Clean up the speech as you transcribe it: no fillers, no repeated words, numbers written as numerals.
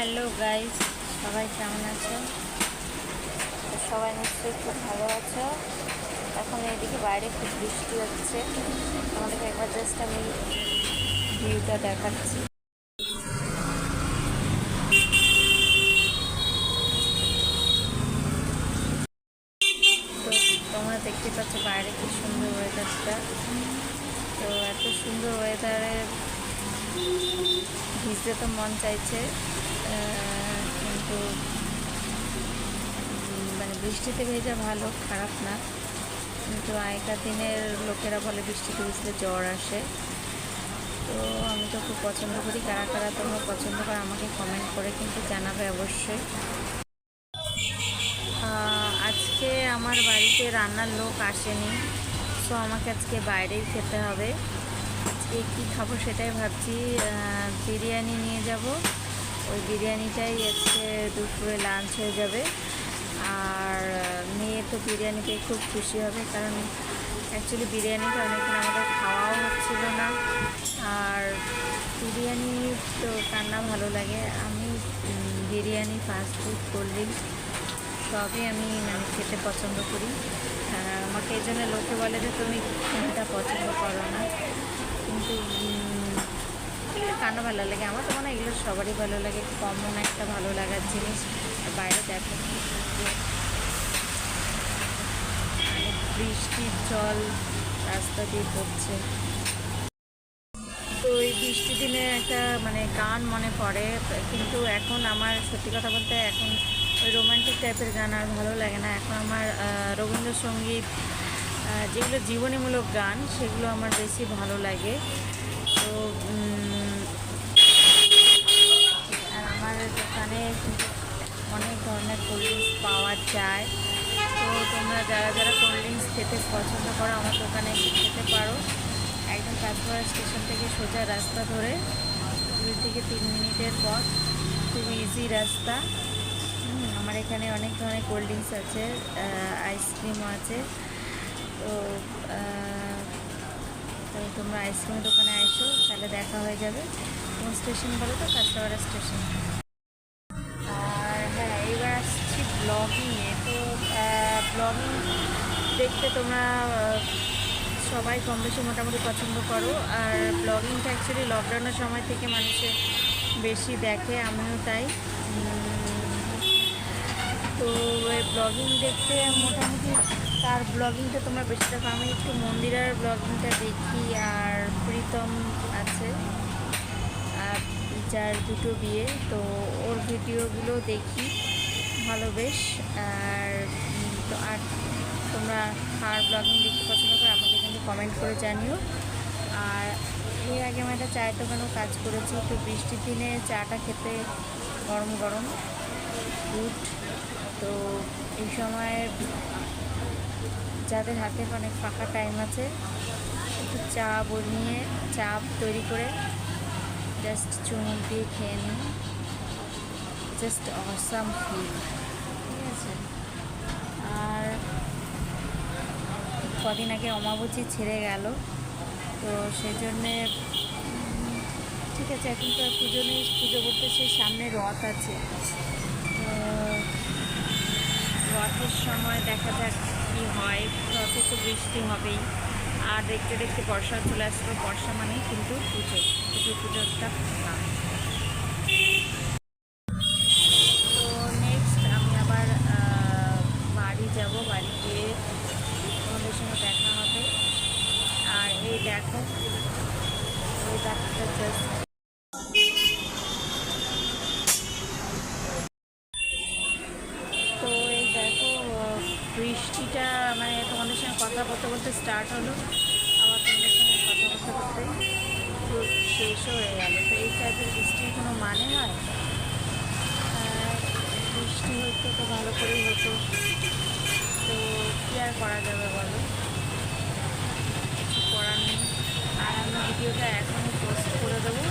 Hello guys, সবাই কেমন আছো? সবাই নিশ্চয়ই খুব ভালো আছো। এখন এদিকে বাইরে খুব বৃষ্টি হচ্ছে। আমাদেরকে একবার জাস্ট আমি ভিউটা দেখাচ্ছি। তো তোমরা দেখতে পাচ্ছ বাইরে কি সুন্দর ওয়েদারটা। তো এত সুন্দর ওয়েদারে ভিজতে তো মন চাইছে, কিন্তু মানে বৃষ্টিতে ভেজা ভালো, খারাপ না। কিন্তু আগেকার দিনের লোকেরা বলে বৃষ্টিতে ভিজলে জ্বর আসে। তো আমি তো খুব পছন্দ করি। কারা কারা তোমরা পছন্দ করো আমাকে কমেন্ট করে কিন্তু জানাবে অবশ্যই। আজকে আমার বাড়িতে রান্নার লোক আসেনি, সো আমাকে আজকে বাইরেই খেতে হবে। আজকে কী খাবো সেটাই ভাবছি। বিরিয়ানি নিয়ে যাব, ওই বিরিয়ানিটাই আজকে দুপুরে লাঞ্চ হয়ে যাবে। আর মেয়ে তো বিরিয়ানিতে খুব খুশি হবে, কারণ অ্যাকচুয়ালি বিরিয়ানিটা অনেকদিন আমাদের খাওয়াও হচ্ছিল না। আর বিরিয়ানি তো কার না ভালো লাগে। আমি বিরিয়ানি, ফাস্টফুড, কোল্ড ড্রিঙ্কস সবই আমি খেতে পছন্দ করি। আমাকে এই জন্য লোকে বলে যে তুমি কোনটা পছন্দ করো না, কিন্তু এগুলো কার না ভালো লাগে। আমার তো মনে হয় এগুলো সবারই ভালো লাগে, কমন একটা ভালো লাগার জিনিস। বাইরে দেখো বৃষ্টির জল রাস্তা দিয়ে পড়ছে। তো এই বৃষ্টির দিনে একটা গান মনে পড়ে, কিন্তু এখন আমার সত্যি কথা বলতে এখন ওই রোমান্টিক টাইপের গান আর ভালো লাগে না। এখন আমার রবীন্দ্রসঙ্গীত, যেগুলো জীবনীমূলক গান সেগুলো আমার বেশি ভালো লাগে। তো আর আমার দোকানে কিন্তু অনেক ধরনের কোল্ড ড্রিঙ্কস পাওয়া যায়। তো তোমরা যারা যারা কোল্ড ড্রিঙ্কস খেতে পছন্দ করো আমার দোকানে খেতে পারো। একদম কাঁচপাড়া স্টেশন থেকে সোজা রাস্তা ধরে 2 থেকে 3 মিনিটের পথ, খুব ইজি রাস্তা। আমার এখানে অনেক ধরনের কোল্ড ড্রিঙ্কস আছে, আইসক্রিমও আছে। তো তাহলে তোমরা আইসক্রিমের দোকানে আসো, তাহলে দেখা হয়ে যাবে। কোন স্টেশন বলো তো? কাঁচপাড়া স্টেশন। আর হ্যাঁ, এইবার আসছি ব্লগিংয়ে। তো ব্লগিং দেখতে তোমরা সবাই কম বেশি মোটামুটি পছন্দ করো। আর ব্লগিংটা অ্যাকচুয়ালি লকডাউনের সময় থেকে মানুষে বেশি দেখে, আমিও তাই। তো এই ব্লগিং দেখতে মোটামুটি তার ব্লগিংটা তোমরা বেশি দেখো। আমি একটু মন্দিরার ব্লগিংটা দেখি, আর প্রীতম আছে, আর যার 2টো বিয়ে, তো ওর ভিডিওগুলো দেখি ভালো বেশ। আর তোমরা কার ব্লগিং দেখতে পছন্দ করো আমাকে কিন্তু কমেন্ট করে জানিও। আর এর আগে আমি একটা চায়ের দোকানেও কাজ করেছি। তো বৃষ্টির দিনে চাটা খেতে গরম গরম গুড। তো এই সময় যাদের হাতে অনেক ফাঁকা টাইম আছে, একটু চা বানিয়ে চা তৈরি করে জাস্ট চুমুক দিয়ে খেয়ে নিই, জাস্ট অসাম ফিল। ঠিক আছে। আর কদিন আগে অমাবস্যা ছেড়ে গেল, তো সেই জন্যে ঠিক আছে, এখন তো আর পুজো নেই, পুজো করতে সেই সামনে রথ আছে। রথের সময় দেখা যাক কী হয়। রথে তো বৃষ্টি হবেই, আর দেখতে দেখতে বর্ষা চলে আসলো। বর্ষা মানেই কিন্তু পুজোটা ফাঁকা। তো নেক্সট আমি আবার বাড়ি যাব, বাড়ি গিয়ে তোমাদের সঙ্গে দেখা হবে। আর এই দেখো ওই ডাক্তার জাস্ট, তো এই দেখো বৃষ্টিটা তোমাদের সঙ্গে কথা বলতে বলতে স্টার্ট হলো, আবার তোমাদের সঙ্গে কথা বলতে বলতে পুরো শেষও হয়ে গেল। তো এই টাইপের বৃষ্টির কোনো মানে হয়? বৃষ্টি হতো তো ভালো করেই হতো, তো কী আর করা যাবে বলো, কিছু করার নেই। আর আমি ভিডিওটা এখনই পোস্ট করে দেবো।